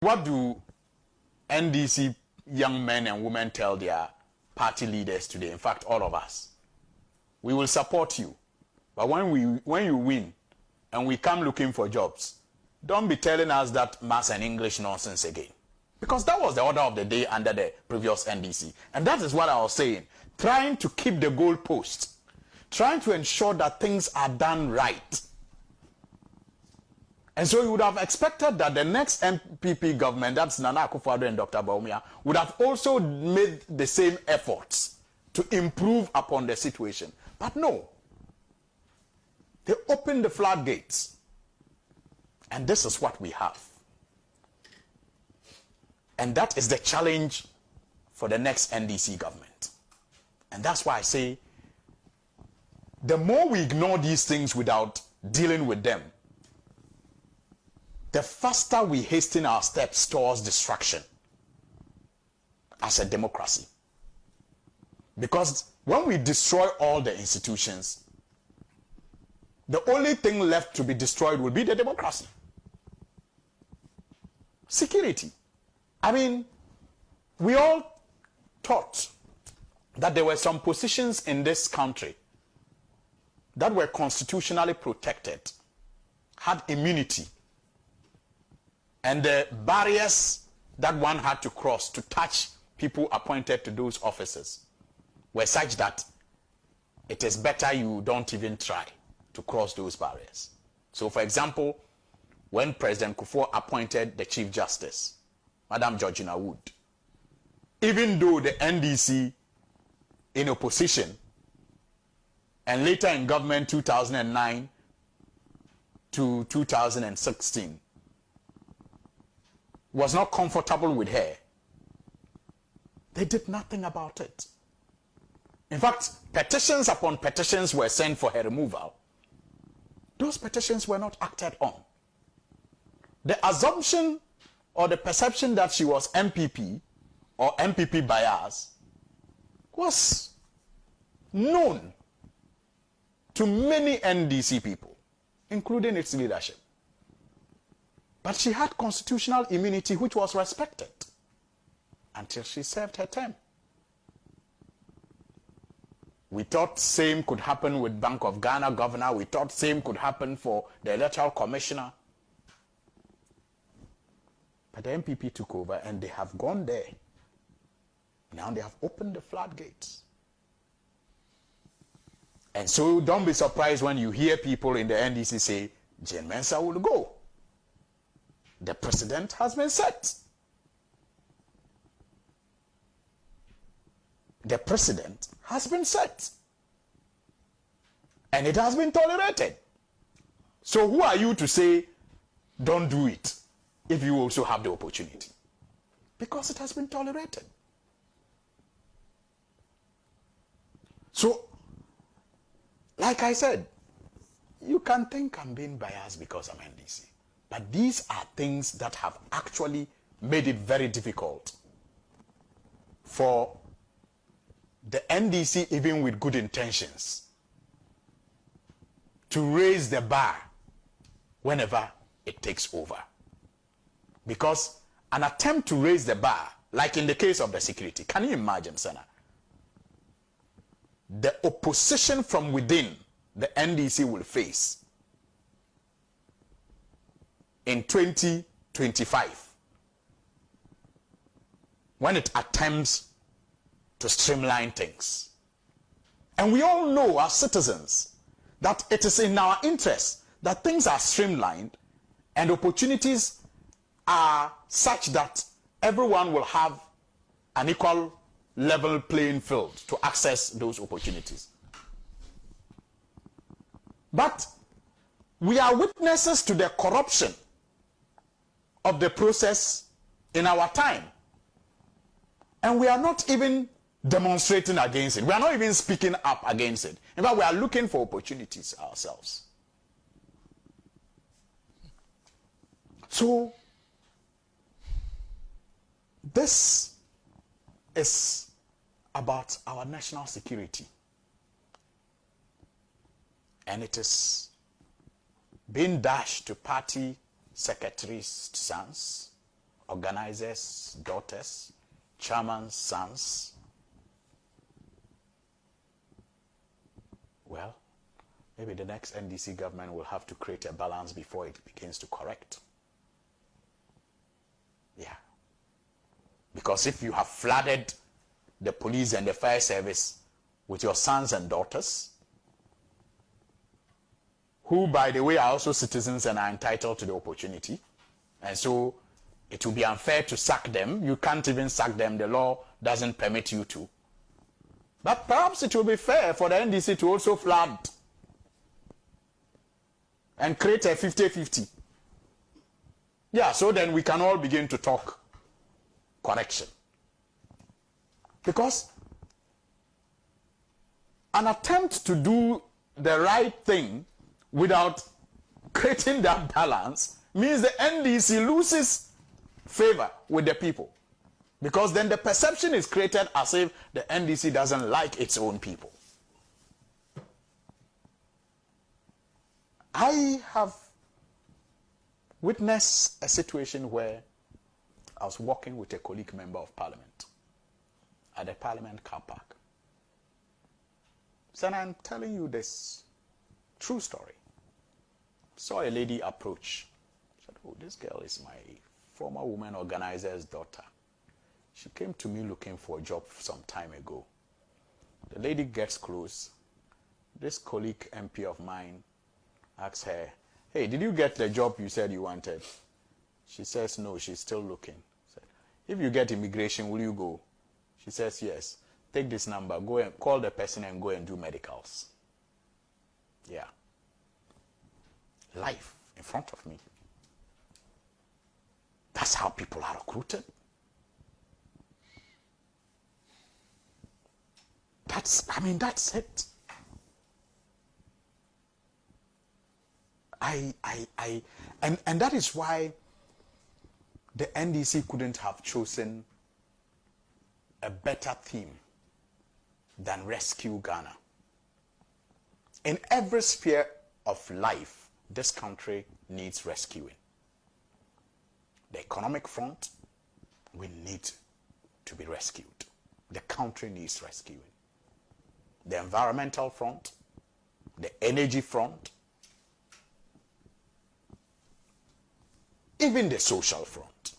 What do NDC young men and women tell their party leaders today? In fact, all of us. We will support you. But when you win and we come looking for jobs, don't be telling us that maths and English nonsense again. Because that was the order of the day under the previous NDC. And that is what I was saying. Trying to keep the goalposts. Trying to ensure that things are done right. And so you would have expected that the next MPP government, that's Nana Akufo-Addo and Dr. Bawumia, would have also made the same efforts to improve upon the situation. But no. They opened the floodgates. And this is what we have. And that is the challenge for the next NDC government. And that's why I say, the more we ignore these things without dealing with them, the faster we hasten our steps towards destruction as a democracy. Because when we destroy all the institutions, the only thing left to be destroyed will be the democracy. Security. I mean, we all thought that there were some positions in this country that were constitutionally protected, had immunity, and the barriers that one had to cross to touch people appointed to those offices were such that it is better you don't even try to cross those barriers. So, for example, when President Kufuor appointed the Chief Justice, Madam Georgina Wood, even though the NDC in opposition and later in government 2009 to 2016 was not comfortable with her, they did nothing about it. In fact, petitions upon petitions were sent for her removal. Those petitions were not acted on. The assumption or the perception that she was MPP or MPP bias was known to many NDC people, including its leadership. But she had constitutional immunity which was respected until she served her term. We thought same could happen with Bank of Ghana governor. We thought same could happen for the electoral commissioner. But the MPP took over and they have gone there. Now they have opened the floodgates. And so don't be surprised when you hear people in the NDC say, Jane Mensah will go. The precedent has been set. The precedent has been set. And it has been tolerated. So who are you to say, don't do it, if you also have the opportunity? Because it has been tolerated. So, like I said, you can think I'm being biased because I'm NDC. But these are things that have actually made it very difficult for the NDC, even with good intentions, to raise the bar whenever it takes over. Because an attempt to raise the bar, like in the case of the security, can you imagine, Senna? The opposition from within the NDC will face in 2025 when it attempts to streamline things. And we all know as citizens that it is in our interest that things are streamlined and opportunities are such that everyone will have an equal level playing field to access those opportunities. But we are witnesses to the corruption of the process in our time. And we are not even demonstrating against it. We are not even speaking up against it. In fact, we are looking for opportunities ourselves. So, this is about our national security. And it is being dashed to party secretaries' sons organizers' daughters, chairman's sons. Well, maybe the next NDC government will have to create a balance before it begins to correct. Yeah. Because if you have flooded the police and the fire service with your sons and daughters, who, by the way, are also citizens and are entitled to the opportunity, and so it will be unfair to sack them. You can't even sack them. The law doesn't permit you to. But perhaps it will be fair for the NDC to also flood and create a 50-50. Yeah, so then we can all begin to talk correction. Because an attempt to do the right thing without creating that balance means the NDC loses favor with the people. Because then the perception is created as if the NDC doesn't like its own people. I have witnessed a situation where I was walking with a colleague member of parliament at the parliament car park. So I'm telling you this true story. Saw a lady approach. Said, oh, this girl is my former women organizer's daughter. She came to me looking for a job some time ago. The lady gets close. This colleague MP of mine asks her, hey, did you get the job you said you wanted? She says, no, she's still looking. Said, if you get immigration, will you go? She says, yes. Take this number, go and call the person and go and do medicals. Yeah. Life in front of me. That's how people are recruited. That's it. And that is why the NDC couldn't have chosen a better theme than Rescue Ghana. In every sphere of life, this country needs rescuing. The economic front, we need to be rescued. The country needs rescuing. The environmental front, the energy front, even the social front.